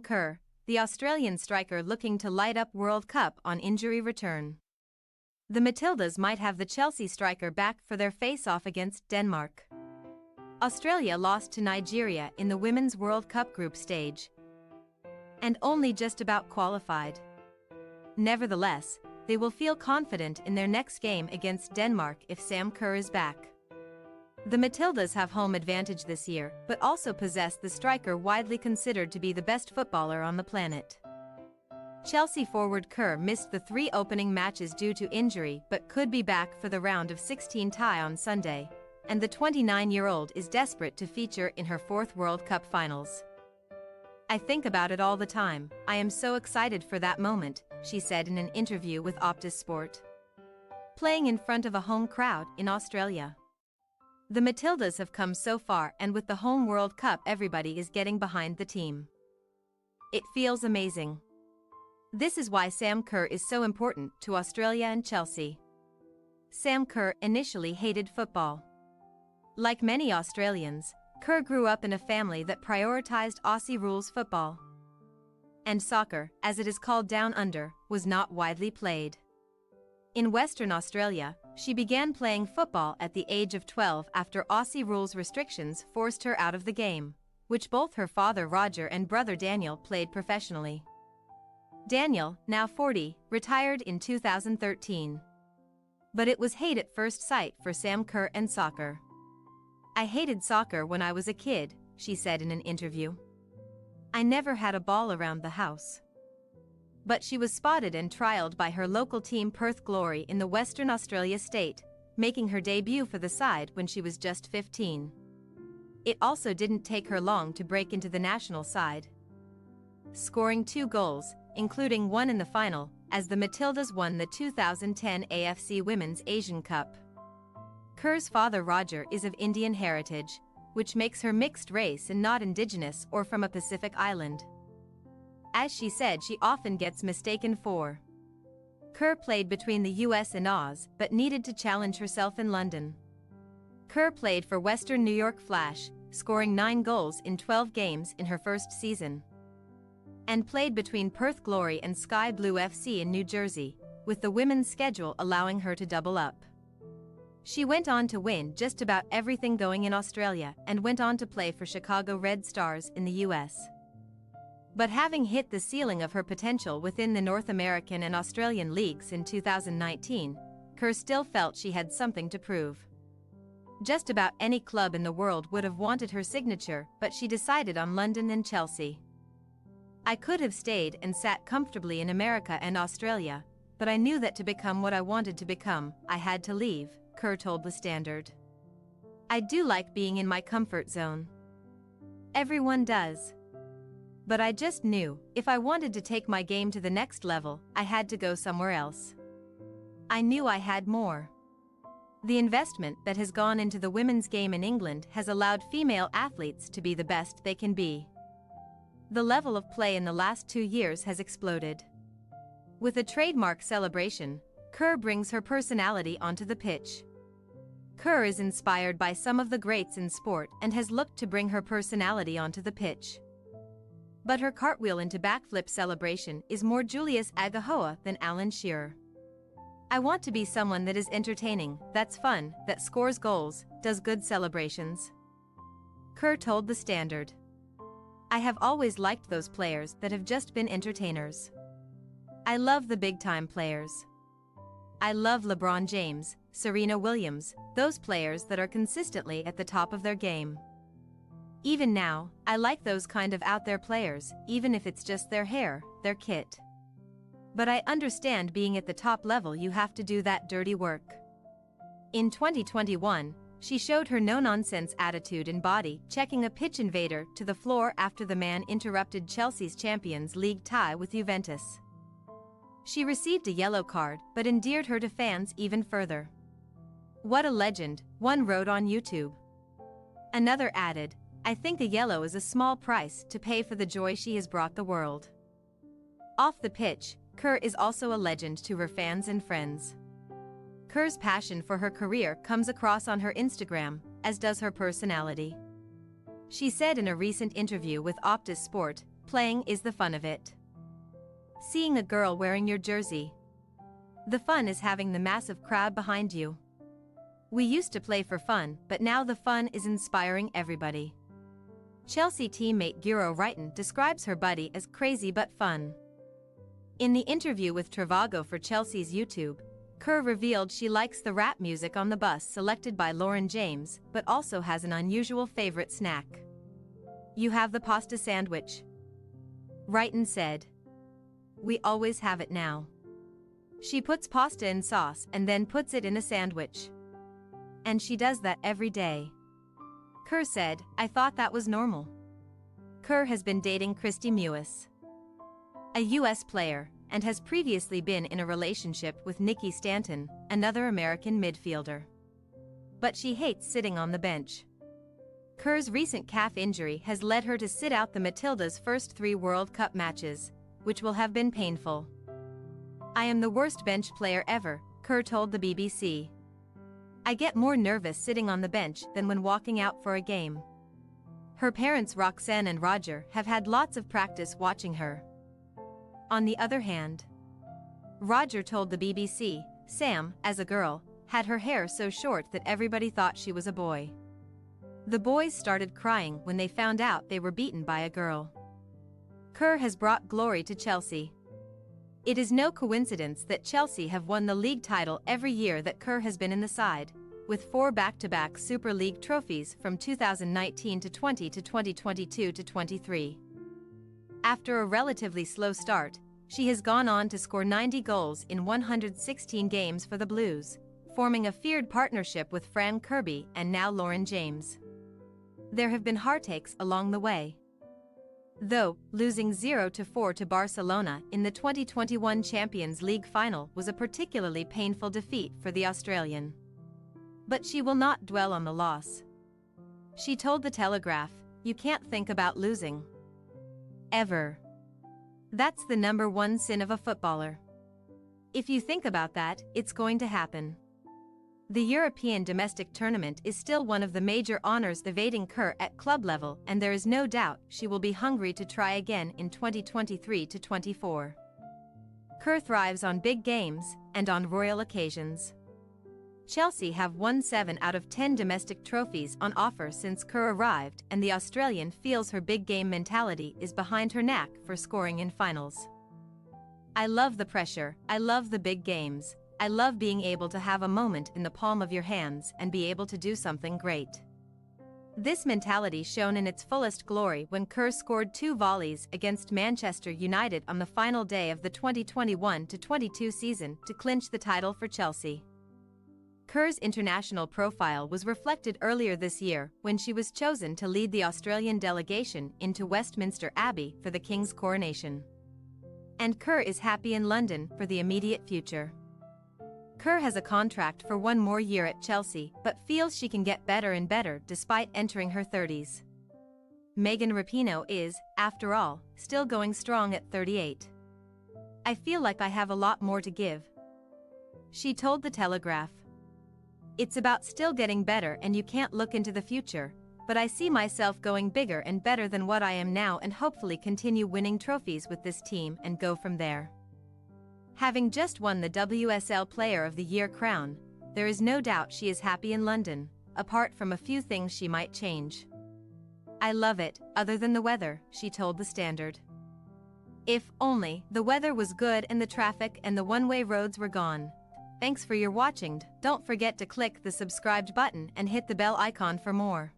Sam Kerr, the Australian striker looking to light up World Cup on injury return. The Matildas might have the Chelsea striker back for their face-off against Denmark. Australia lost to Nigeria in the Women's World Cup group stage and only just about qualified. Nevertheless, they will feel confident in their next game against Denmark if Sam Kerr is back. The Matildas have home advantage this year, but also possess the striker widely considered to be the best footballer on the planet. Chelsea forward Kerr missed the 3 opening matches due to injury but could be back for the round of 16 tie on Sunday, and the 29-year-old is desperate to feature in her 4th World Cup finals. "I think about it all the time, I am so excited for that moment," she said in an interview with Optus Sport. Playing in front of a home crowd in Australia. The Matildas have come so far, and with the home World Cup everybody is getting behind the team. It feels amazing. This is why Sam Kerr is so important to Australia and Chelsea. Sam Kerr initially hated football. Like many Australians, Kerr grew up in a family that prioritized Aussie rules football. And soccer, as it is called down under, was not widely played. In Western Australia, she began playing football at the age of 12 after Aussie rules restrictions forced her out of the game, which both her father Roger and brother Daniel played professionally. Daniel, now 40, retired in 2013. But it was hate at first sight for Sam Kerr and soccer. "I hated soccer when I was a kid," she said in an interview. "I never had a ball around the house." But she was spotted and trialled by her local team Perth Glory in the Western Australia state, making her debut for the side when she was just 15. It also didn't take her long to break into the national side, scoring 2 goals, including one in the final, as the Matildas won the 2010 AFC Women's Asian Cup. Kerr's father Roger is of Indian heritage, which makes her mixed race and not indigenous or from a Pacific island. As she said, she often gets mistaken for. Kerr played between the US and Oz, but needed to challenge herself in London. Kerr played for Western New York Flash, scoring 9 goals in 12 games in her first season. And played between Perth Glory and Sky Blue FC in New Jersey, with the women's schedule allowing her to double up. She went on to win just about everything going in Australia and went on to play for Chicago Red Stars in the US. But having hit the ceiling of her potential within the North American and Australian leagues in 2019, Kerr still felt she had something to prove. Just about any club in the world would have wanted her signature, but she decided on London and Chelsea. "I could have stayed and sat comfortably in America and Australia, but I knew that to become what I wanted to become, I had to leave," Kerr told The Standard. "I do like being in my comfort zone. Everyone does. But I just knew, if I wanted to take my game to the next level, I had to go somewhere else. I knew I had more." The investment that has gone into the women's game in England has allowed female athletes to be the best they can be. The level of play in the last 2 years has exploded. With a trademark celebration, Kerr brings her personality onto the pitch. Kerr is inspired by some of the greats in sport and has looked to bring her personality onto the pitch. But her cartwheel into backflip celebration is more Julius Agahoa than Alan Shearer. "I want to be someone that is entertaining, that's fun, that scores goals, does good celebrations," Kerr told The Standard. "I have always liked those players that have just been entertainers. I love the big-time players. I love LeBron James, Serena Williams, those players that are consistently at the top of their game. Even now, I like those kind of out-there players, even if it's just their hair, their kit. But I understand being at the top level you have to do that dirty work." In 2021, she showed her no-nonsense attitude in body, checking a pitch invader to the floor after the man interrupted Chelsea's Champions League tie with Juventus. She received a yellow card, but endeared her to fans even further. "What a legend," one wrote on YouTube. Another added, "I think a yellow is a small price to pay for the joy she has brought the world." Off the pitch, Kerr is also a legend to her fans and friends. Kerr's passion for her career comes across on her Instagram, as does her personality. She said in a recent interview with Optus Sport, playing is the fun of it. Seeing a girl wearing your jersey. The fun is having the massive crowd behind you. We used to play for fun, but now the fun is inspiring everybody. Chelsea teammate Guro Wrighton describes her buddy as crazy but fun. In the interview with Travago for Chelsea's YouTube, Kerr revealed she likes the rap music on the bus selected by Lauren James, but also has an unusual favorite snack. "You have the pasta sandwich?" Wrighton said. "We always have it now. She puts pasta in sauce and then puts it in a sandwich. And she does that every day." Kerr said, "I thought that was normal." Kerr has been dating Christy Mewis, a U.S. player, and has previously been in a relationship with Nikki Stanton, another American midfielder. But she hates sitting on the bench. Kerr's recent calf injury has led her to sit out the Matildas' first 3 World Cup matches, which will have been painful. "I am the worst bench player ever," Kerr told the BBC. "I get more nervous sitting on the bench than when walking out for a game." Her parents Roxanne and Roger have had lots of practice watching her. On the other hand, Roger told the BBC, Sam, as a girl, had her hair so short that everybody thought she was a boy. The boys started crying when they found out they were beaten by a girl. Kerr has brought glory to Chelsea. It is no coincidence that Chelsea have won the league title every year that Kerr has been in the side, with 4 back-to-back Super League trophies from 2019 to 20 to 2022 to 23. After a relatively slow start, she has gone on to score 90 goals in 116 games for the Blues, forming a feared partnership with Fran Kirby and now Lauren James. There have been heartaches along the way, though losing 0-4 to Barcelona in the 2021 Champions League final was a particularly painful defeat for the Australian. But she will not dwell on the loss. She told The Telegraph, "You can't think about losing. Ever. That's the number one sin of a footballer. If you think about that, it's going to happen." The European domestic tournament is still one of the major honors evading Kerr at club level, and there is no doubt she will be hungry to try again in 2023 to 24. Kerr thrives on big games and on royal occasions. Chelsea have won 7 out of 10 domestic trophies on offer since Kerr arrived, and the Australian feels her big game mentality is behind her knack for scoring in finals. "I love the pressure, I love the big games. I love being able to have a moment in the palm of your hands and be able to do something great." This mentality shone in its fullest glory when Kerr scored 2 volleys against Manchester United on the final day of the 2021-22 season to clinch the title for Chelsea. Kerr's international profile was reflected earlier this year when she was chosen to lead the Australian delegation into Westminster Abbey for the King's coronation. And Kerr is happy in London for the immediate future. Kerr has a contract for 1 more year at Chelsea, but feels she can get better and better despite entering her 30s. Megan Rapinoe is, after all, still going strong at 38. "I feel like I have a lot more to give," she told The Telegraph. "It's about still getting better, and you can't look into the future, but I see myself going bigger and better than what I am now and hopefully continue winning trophies with this team and go from there." Having just won the WSL Player of the Year crown, there is no doubt she is happy in London, apart from a few things she might change. "I love it, other than the weather," she told The Standard. "If only the weather was good and the traffic and the one-way roads were gone." Thanks for your watching. Don't forget to click the subscribed button and hit the bell icon for more.